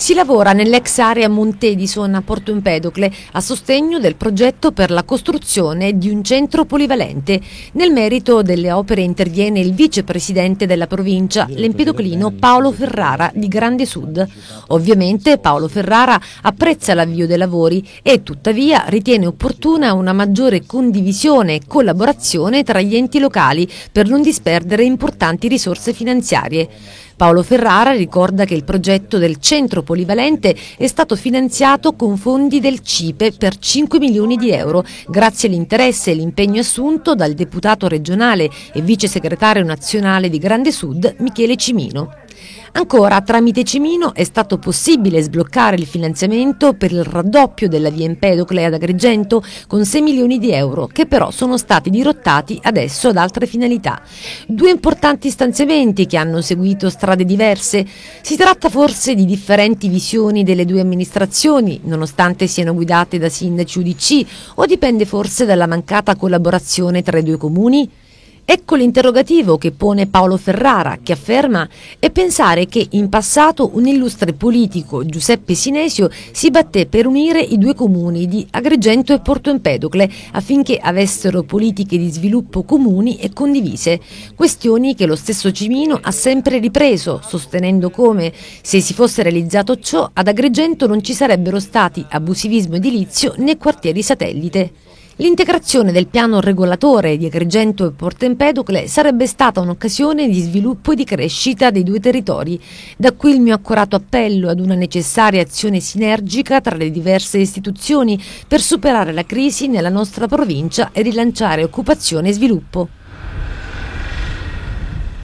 Si lavora nell'ex area Monte Edison a Porto Empedocle a sostegno del progetto per la costruzione di un centro polivalente. Nel merito delle opere interviene il vicepresidente della provincia, l'empedoclino Paolo Ferrara di Grande Sud. Ovviamente Paolo Ferrara apprezza l'avvio dei lavori e tuttavia ritiene opportuna una maggiore condivisione e collaborazione tra gli enti locali per non disperdere importanti risorse finanziarie. Paolo Ferrara ricorda che il progetto del centro polivalente è stato finanziato con fondi del CIPE per 5 milioni di euro, grazie all'interesse e l'impegno assunto dal deputato regionale e vice segretario nazionale di Grande Sud Michele Cimino. Ancora, tramite Cimino è stato possibile sbloccare il finanziamento per il raddoppio della via Empedocle ad Agrigento con 6 milioni di euro, che però sono stati dirottati adesso ad altre finalità. Due importanti stanziamenti che hanno seguito strade diverse. Si tratta forse di differenti visioni delle due amministrazioni, nonostante siano guidate da sindaci UDC, o dipende forse dalla mancata collaborazione tra i due comuni? Ecco l'interrogativo che pone Paolo Ferrara, che afferma è pensare che in passato un illustre politico, Giuseppe Sinesio, si batté per unire i due comuni di Agrigento e Porto Empedocle affinché avessero politiche di sviluppo comuni e condivise, questioni che lo stesso Cimino ha sempre ripreso, sostenendo come, se si fosse realizzato ciò, ad Agrigento non ci sarebbero stati abusivismo edilizio né quartieri satellite. L'integrazione del piano regolatore di Agrigento e Porto Empedocle sarebbe stata un'occasione di sviluppo e di crescita dei due territori. Da qui il mio accorato appello ad una necessaria azione sinergica tra le diverse istituzioni per superare la crisi nella nostra provincia e rilanciare occupazione e sviluppo.